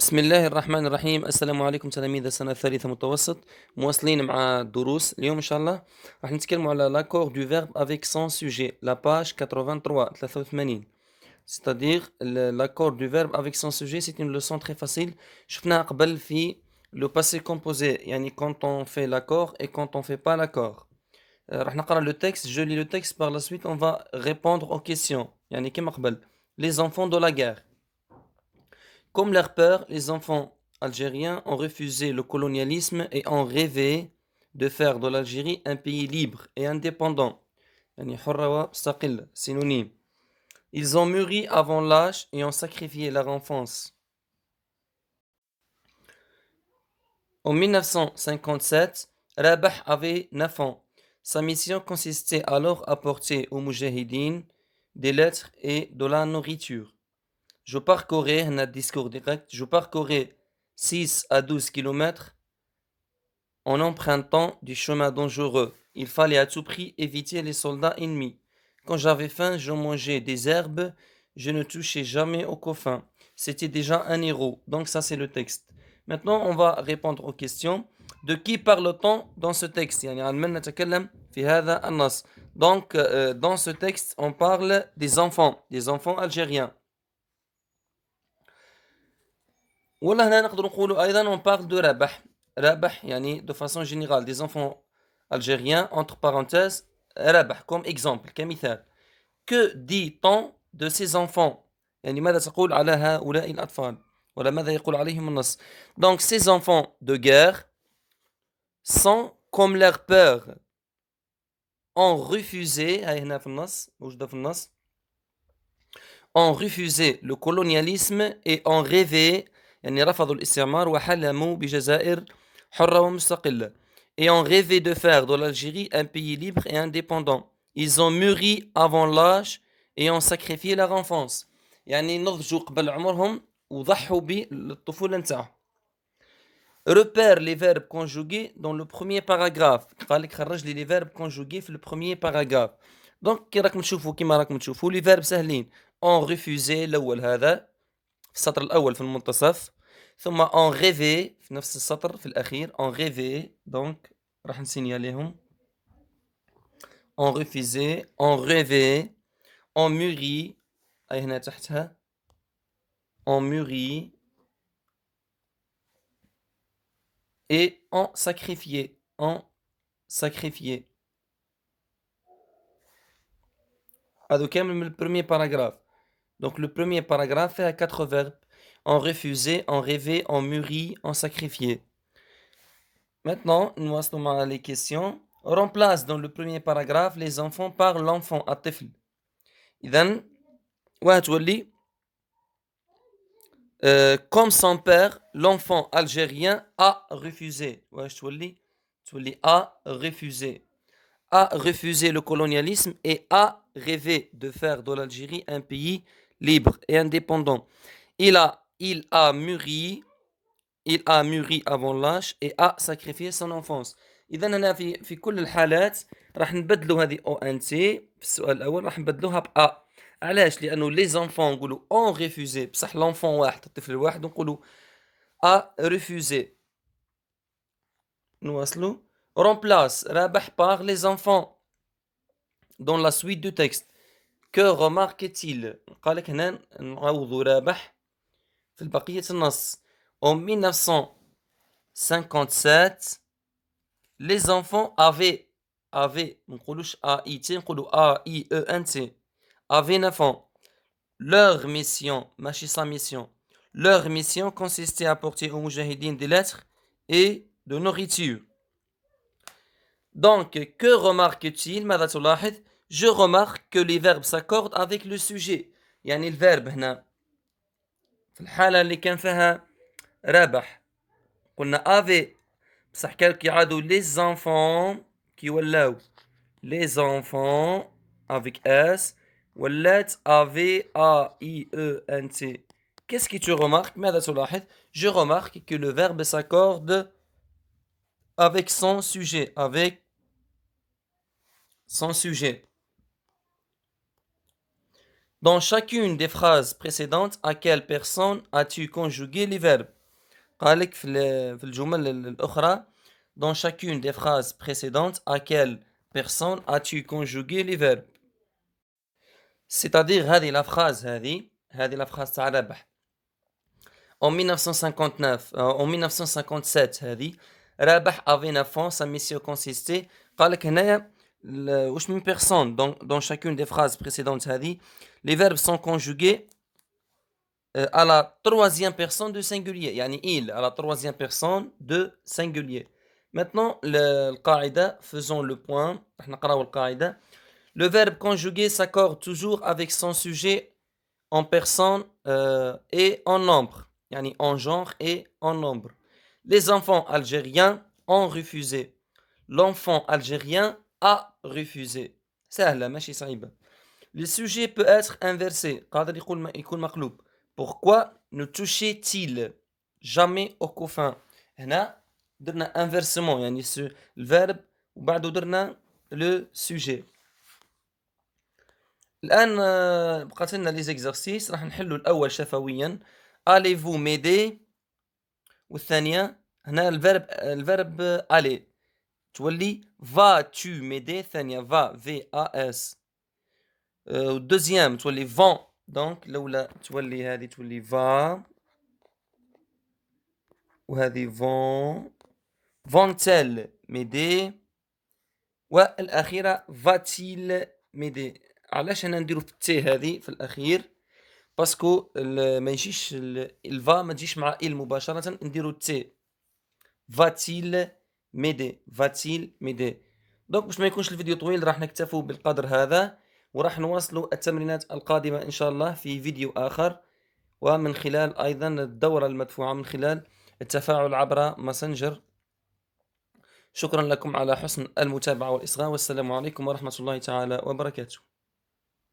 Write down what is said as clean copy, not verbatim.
بسم الله الرحمن الرحيم. السلام عليكم تلاميذ السنة الثالثة متوسط، مواصلين مع الدروس. اليوم إن شاء الله راح نتكلموا على l'accord du verbe avec son sujet, la page 83 83. C'est-à-dire l'accord du verbe avec son sujet, c'est une leçon très facile. شفناها قبل في le passé composé, يعني quand on fait l'accord et quand on fait pas l'accord. راح نقرأ le texte, je lis le texte, par la suite on va répondre aux questions. يعني كما قبل les enfants de la guerre. Comme leur père, les enfants algériens ont refusé le colonialisme et ont rêvé de faire de l'Algérie un pays libre et indépendant. يعني حرة ومستقلة synonyme. Ils ont mûri avant l'âge et ont sacrifié leur enfance. En 1957, Rabah avait 9 ans. Sa mission consistait alors à porter aux moujahidines des lettres et de la nourriture. Je parcourais un discours direct, je parcourais 6 à 12 kilomètres en empruntant du chemin dangereux. Il fallait à tout prix éviter les soldats ennemis. Quand j'avais faim, je mangeais des herbes, je ne touchais jamais au coffin. C'était déjà un héros. Donc ça c'est le texte. Maintenant on va répondre aux questions. De qui parle-t-on dans ce texte? Donc dans ce texte on parle des enfants algériens. والله هنا نقدر نقولوا أيضا on parle de رابح. رابح يعني de façon générale des enfants algériens entre parenthèses رابح comme exemple كمثال. Que dit-on de ces enfants؟ يعني ماذا تقول على هؤلاء الأطفال؟ ولا ماذا يقول عليهم النص؟ Donc ces enfants de guerre sont comme leur père ont refusé هاي هنا في النص موجودة في النص ont refusé le colonialisme et ont rêvé يعني رفضوا الاستعمار وحلموا بجزائر حرة ومستقلة et ont rêvé de faire de l'Algérie un pays libre et indépendant. Ils ont mûri avant l'âge et ont sacrifié leur enfance. يعني نضجوا قبل عمرهم وضحوا بالطفولة نتاعهم. Repère les verbes conjugués dans le premier paragraphe. قال لك خرج لي les verbes conjugués في le premier paragraphe. Donc كي راكم تشوفوا كيما راكم تشوفوا les verbes سهلين. On refusé الأول هذا في السطر الأول في المنتصف. ثم on rêvé في نفس السطر في الأخير. On rêvé donc راح نسينياليهم. On refusé, on rêvé, on mûrit. أي هنا تحتها. On mûrit. Et on sacrifié. On sacrifié. هذا كامل من البريمير باراجراف. Donc le premier paragraphe fait à 4 verbes. On refusé, on rêvé, on mûrit, on sacrifié. Maintenant, nous passons les questions. Remplace dans le premier paragraphe les enfants par l'enfant, الطفل. إذن وهتولي comme son père, l'enfant algérien a refusé. واش تولي a refusé. A refusé le colonialisme et a rêvé de faire de l'Algérie un pays libre et indépendant. Il a mûri avant l'âge et a sacrifié son enfance. إذا هنا في كل الحالات راح نبدلوا هذه او ان تي في السؤال الأول راح نبدلوها بأ. علاش؟ لأنه لي زونفون نقولوا اون ريفوزي بصح لونفون واحد الطفل الواحد نقولوا a refusé. نواصلوا. Remplace رابح par les enfants dans la suite du texte. Que remarque-t-il؟ قال لك هنا نعوضوا رابح في البقية النص. En 1957 les enfants avaient ما نقولوش AIT نقولوا AIENT avaient 9 ans. Leur mission ماشي sa mission. Leur mission consistait à porter aux moujahidines des lettres et de nourriture. Donc, que remarque-t-il؟ ماذا تلاحظ؟ Je remarque que les verbes s'accordent avec le sujet. يعني الverbe هنا في الحالة اللي كان فيها رابح قلنا avait بصح كي عادوا les enfants كي ولاو les enfants avec S ولات avait AIENT. Qu'est-ce que tu remarques؟ ماذا تلاحظ؟ Je remarque que le verbe s'accorde avec son sujet, avec son sujet. Dans chacune des phrases précédentes, à quelle personne as-tu conjugué les verbes? قال لك في الجمل الأخرى dans chacune des phrases précédentes à quelle personne as-tu conjugué les verbes? C'est-à-dire هذه la phrase هذه la phrase تاع رابح en 1959 en 1957 هذه رابح avait 9 ans sa mission consistait قال لك هنايا واش من personne dans chacune des phrases précédentes هذه les verbes sont conjugués à la troisième personne de singulier يعني il à la troisième personne de singulier. Maintenant القاعدة faisons le point راح نقراو القاعدة. Le verbe conjugué s'accorde toujours avec son sujet en personne et en nombre يعني en genre et en nombre. Les enfants algériens ont refusé. L'enfant algérien a refusé. سهلة ماشي صعيبة. Le sujet peut être inversé قادر يكون مقلوب. Pourquoi ne touchait-il jamais au couffin? هنا درنا inversement يعني الverbe وبعده درنا le sujet. الآن بقات لنا لي زيكزارسيس راح نحلو الأول شفويا. Allez-vous m'aider؟ والثانية هنا الفيرب aller تولي vas-tu m'aider؟ الثانية va V-A-S. والدوزيام تولي vont دونك الأولى تولي هذه تولي va وهذه vont-elles m'aider والأخيرة va-t-il m'aider. علاش أنا نديرو في التي هذه في الأخير باسكو ما يجيش الفا ما تجيش مع إل مباشرة نديرو تي va-t-il m'aider va-t-il m'aider. دونك باش ما يكونش الفيديو طويل راح نكتفو بالقدر هذا وراح نواصلوا التمرينات القادمة إن شاء الله في فيديو آخر ومن خلال أيضا الدورة المدفوعة من خلال التفاعل عبر ماسنجر. شكرا لكم على حسن المتابعة والإصغاء والسلام عليكم ورحمة الله تعالى وبركاته.